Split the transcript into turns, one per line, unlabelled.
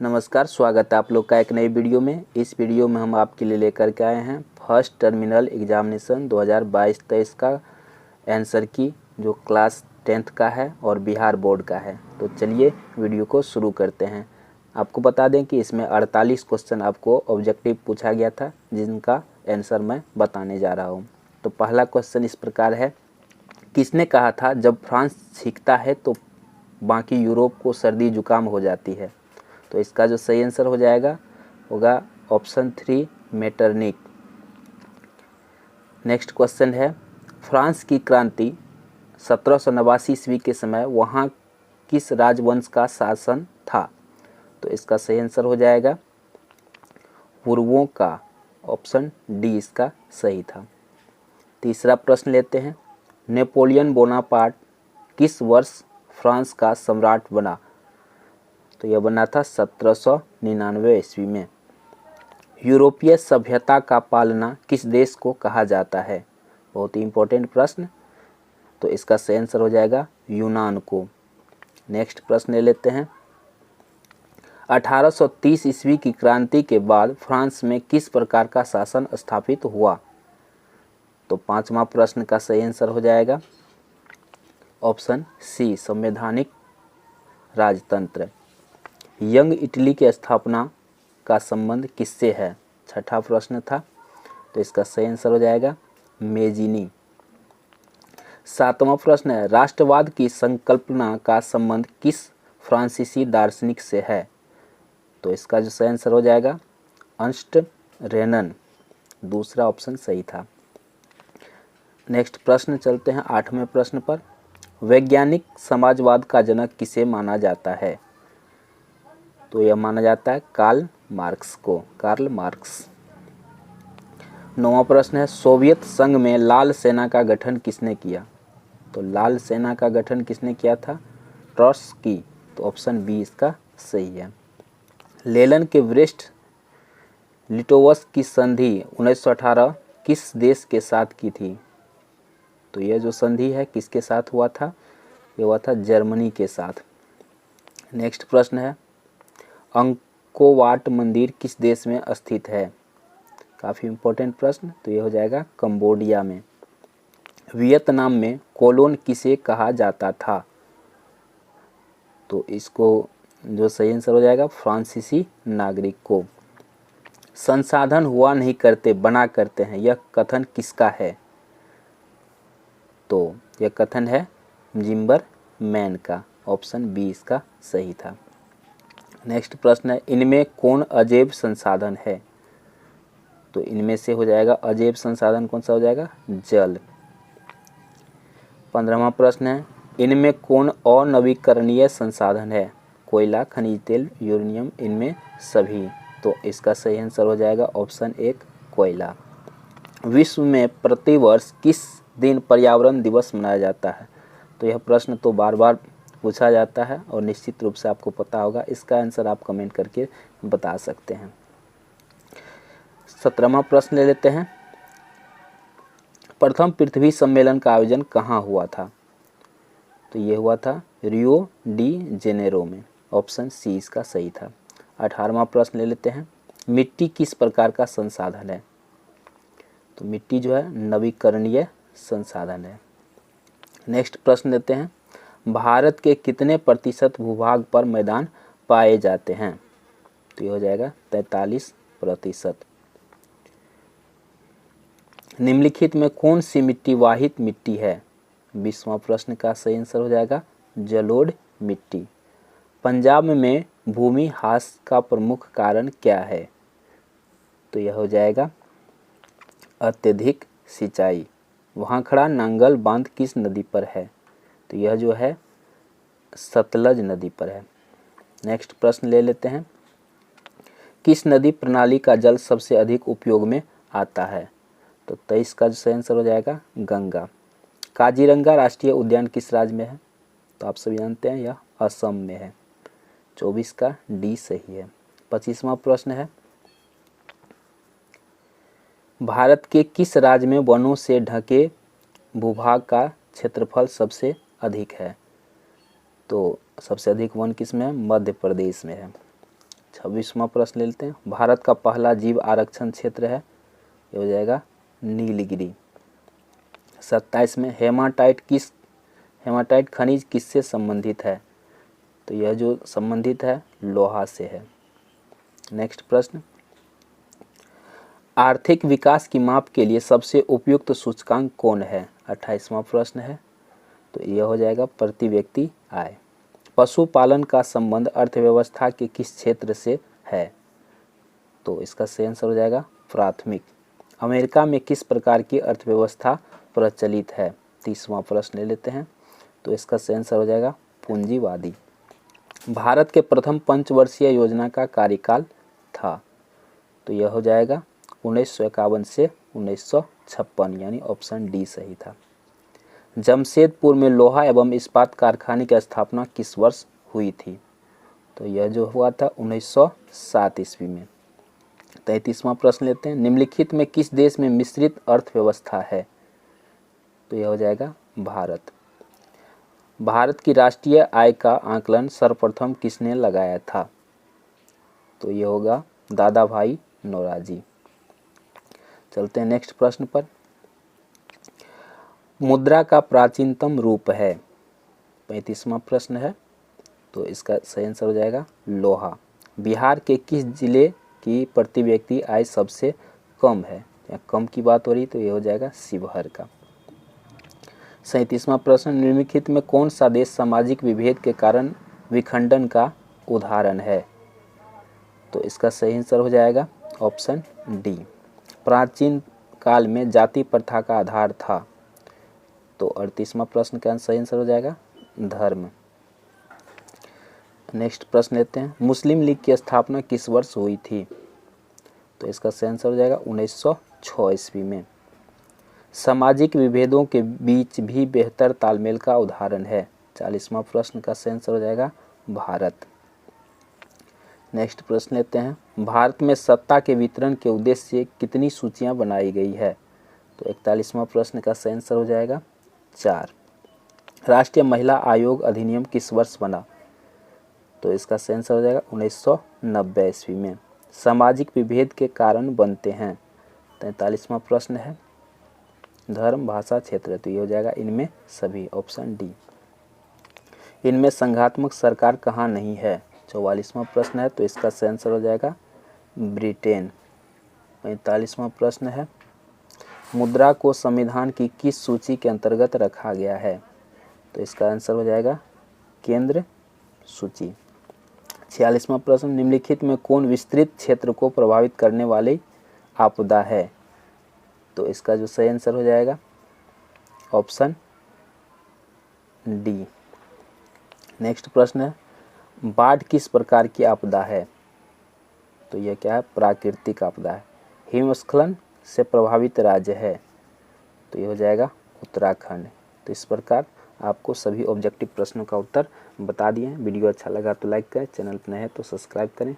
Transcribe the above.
नमस्कार, स्वागत है आप लोग का एक नई वीडियो में। इस वीडियो में हम आपके लिए लेकर के आए हैं फर्स्ट टर्मिनल एग्जामिनेशन 2022-23 का आंसर की, जो क्लास 10th का है और बिहार बोर्ड का है। तो चलिए वीडियो को शुरू करते हैं। आपको बता दें कि इसमें 48 क्वेश्चन आपको ऑब्जेक्टिव पूछा गया था, जिनका आंसर मैं बताने जा रहा हूँ। तो पहला क्वेश्चन इस प्रकार है, किसने कहा था जब फ्रांस छींकता है तो बाकी यूरोप को सर्दी जुकाम हो जाती है? तो इसका जो सही आंसर हो जाएगा होगा ऑप्शन 3 मेटरनिक। नेक्स्ट क्वेश्चन है, फ्रांस की क्रांति 1789 ईस्वी के समय वहाँ किस राजवंश का शासन था? तो इसका सही आंसर हो जाएगा पूर्वों का, ऑप्शन डी इसका सही था। तीसरा प्रश्न लेते हैं, नेपोलियन बोनापार्ट किस वर्ष फ्रांस का सम्राट बना? तो यह बना था 1799 ईस्वी में। यूरोपीय सभ्यता का पालना किस देश को कहा जाता है? बहुत ही इंपॉर्टेंट प्रश्न। तो इसका सही आंसर हो जाएगा यूनान को। नेक्स्ट प्रश्न ले लेते हैं, 1830 ईस्वी की क्रांति के बाद फ्रांस में किस प्रकार का शासन स्थापित हुआ? तो पांचवा प्रश्न का सही आंसर हो जाएगा ऑप्शन सी संवैधानिक राजतंत्र। यंग इटली की स्थापना का संबंध किससे है? छठा प्रश्न था, तो इसका सही आंसर हो जाएगा मेजिनी। सातवां प्रश्न है, राष्ट्रवाद की संकल्पना का संबंध किस फ्रांसीसी दार्शनिक से है? तो इसका जो सही आंसर हो जाएगा अर्नस्ट रेनन, दूसरा ऑप्शन सही था। नेक्स्ट प्रश्न चलते हैं आठवें प्रश्न पर, वैज्ञानिक समाजवाद का जनक किसे माना जाता है? तो यह माना जाता है कार्ल मार्क्स को, कार्ल मार्क्स। नौवां प्रश्न है, सोवियत संघ में लाल सेना का गठन किसने किया? तो लाल सेना का गठन किसने किया था? ट्रॉट्स्की, तो ऑप्शन बी इसका सही है। लेनिन के ब्रेस्ट लिटोवस्क की संधि 1918 किस देश के साथ की थी? तो यह जो संधि है किसके साथ हुआ था? यह हुआ था जर्मनी के साथ। नेक्स्ट प्रश्न है, अंकोवाट मंदिर किस देश में स्थित है? काफ़ी इम्पोर्टेंट प्रश्न। तो ये हो जाएगा कंबोडिया में। वियतनाम में कोलोन किसे कहा जाता था? तो इसको जो सही आंसर हो जाएगा फ्रांसीसी नागरिक को। संसाधन हुआ नहीं करते बना करते हैं, यह कथन किसका है? तो यह कथन है जिम्बरमैन का, ऑप्शन बी इसका सही था। नेक्स्ट प्रश्न है, इनमें कौन अजैव संसाधन है? तो इनमें से हो जाएगा अजैव संसाधन कौन सा हो जाएगा? जल। 15वां प्रश्न है, इनमें कौन अनवीकरणीय संसाधन है? कोयला, खनिज तेल, यूरेनियम, इनमें सभी। तो इसका सही आंसर हो जाएगा ऑप्शन एक कोयला। विश्व में प्रतिवर्ष किस दिन पर्यावरण दिवस मनाया जाता है? तो यह प्रश्न तो बार बार पूछा जाता है और निश्चित रूप से आपको पता होगा। इसका आंसर आप कमेंट करके बता सकते हैं। 17वां प्रश्न ले लेते हैं, प्रथम पृथ्वी सम्मेलन का आयोजन कहाँ हुआ था? तो ये हुआ था रियो डी जेनेरो में, ऑप्शन सी इसका सही था। 18वां प्रश्न ले लेते हैं, मिट्टी किस प्रकार का संसाधन है? तो मिट्टी जो है नवीकरणीय संसाधन है। नेक्स्ट प्रश्न लेते हैं, भारत के कितने प्रतिशत भूभाग पर मैदान पाए जाते हैं? तो ये हो जाएगा 43%। निम्नलिखित में कौन सी मिट्टी वाहित मिट्टी है? 20वां प्रश्न का सही आंसर हो जाएगा जलोढ़ मिट्टी। पंजाब में भूमि ह्रास का प्रमुख कारण क्या है? तो यह हो जाएगा अत्यधिक सिंचाई। वहाँ खड़ा नांगल बांध किस नदी पर है? तो यह जो है सतलज नदी पर है। नेक्स्ट प्रश्न ले लेते हैं, किस नदी प्रणाली का जल सबसे अधिक उपयोग में आता है? तो 23 का सही आंसर हो जाएगा गंगा। काजीरंगा राष्ट्रीय उद्यान किस राज्य में है? तो आप सभी जानते हैं यह असम में है। 24 का डी सही है। 25वां प्रश्न है, भारत के किस राज्य में वनों से ढके भूभाग का क्षेत्रफल सबसे अधिक है? तो सबसे अधिक वन किस में है? मध्य प्रदेश में है। 26वां प्रश्न ले लेते हैं। भारत का पहला जीव आरक्षण क्षेत्र है, ये हो जाएगा नीलगिरी। 27 में हेमाटाइट खनिज किससे संबंधित है? तो यह जो संबंधित है लोहा से है। नेक्स्ट प्रश्न, आर्थिक विकास की माप के लिए सबसे उपयुक्त सूचकांक कौन है? 28वां प्रश्न है, तो यह हो जाएगा प्रति व्यक्ति आय। पशुपालन का संबंध अर्थव्यवस्था के किस क्षेत्र से है? तो इसका सही आंसर हो जाएगा प्राथमिक। अमेरिका में किस प्रकार की अर्थव्यवस्था प्रचलित है? 30वां प्रश्न ले लेते हैं, तो इसका सही आंसर हो जाएगा पूंजीवादी। भारत के प्रथम पंचवर्षीय योजना का कार्यकाल था, तो यह हो जाएगा 1951 से 1956, यानी ऑप्शन डी सही था। जमशेदपुर में लोहा एवं इस्पात कारखाने की स्थापना किस वर्ष हुई थी? तो यह जो हुआ था 1907 ईस्वी में। 33वां प्रश्न लेते हैं, निम्नलिखित में किस देश में मिश्रित अर्थव्यवस्था है? तो यह हो जाएगा भारत। भारत की राष्ट्रीय आय का आकलन सर्वप्रथम किसने लगाया था? तो यह होगा दादा भाई नौरोजी। चलते हैं नेक्स्ट प्रश्न पर। मुद्रा का प्राचीनतम रूप है? 35वां प्रश्न है, तो इसका सही आंसर हो जाएगा लोहा। बिहार के किस जिले की प्रति व्यक्ति आय सबसे कम है? या कम की बात हो रही, तो ये हो जाएगा शिवहर का। 37वां प्रश्न, निम्नलिखित में कौन सा देश सामाजिक विभेद के कारण विखंडन का उदाहरण है? तो इसका सही आंसर हो जाएगा ऑप्शन डी। प्राचीन काल में जाति प्रथा का आधार था, तो 38वां प्रश्न का सही आंसर हो जाएगा धर्म। नेक्स्ट प्रश्न लेते हैं, मुस्लिम लीग की स्थापना किस वर्ष हुई थी? तो इसका सही आंसर हो जाएगा 1906 ईस्वी में। सामाजिक विभेदों के बीच भी बेहतर तालमेल का उदाहरण है? 40वां प्रश्न का सही आंसर हो जाएगा भारत। नेक्स्ट प्रश्न लेते हैं, भारत में सत्ता के वितरण के उद्देश्य से कितनी सूचियां बनाई गई है? तो 41वां प्रश्न का सही आंसर हो जाएगा 4। राष्ट्रीय महिला आयोग अधिनियम किस वर्ष बना? तो इसका सही आंसर हो जाएगा 1990 ईस्वी में। सामाजिक विभेद के कारण बनते हैं? 43वां प्रश्न है धर्म, भाषा, क्षेत्र, तो ये हो जाएगा इनमें सभी, ऑप्शन डी। इनमें संघात्मक सरकार कहाँ नहीं है? 44वां प्रश्न है, तो इसका सही आंसर हो जाएगा ब्रिटेन। 45वां प्रश्न है, मुद्रा को संविधान की किस सूची के अंतर्गत रखा गया है? तो इसका आंसर हो जाएगा केंद्र सूची। 46वां प्रश्न, निम्नलिखित में कौन विस्तृत क्षेत्र को प्रभावित करने वाली आपदा है? तो इसका जो सही आंसर हो जाएगा ऑप्शन डी। नेक्स्ट प्रश्न है, बाढ़ किस प्रकार की आपदा है? तो यह क्या है? प्राकृतिक आपदा है। हिमस्खलन से प्रभावित राज्य है? तो यह हो जाएगा उत्तराखंड। तो इस प्रकार आपको सभी ऑब्जेक्टिव प्रश्नों का उत्तर बता दिए हैं। वीडियो अच्छा लगा तो लाइक करें, चैनल पर नए हैं तो सब्सक्राइब करें।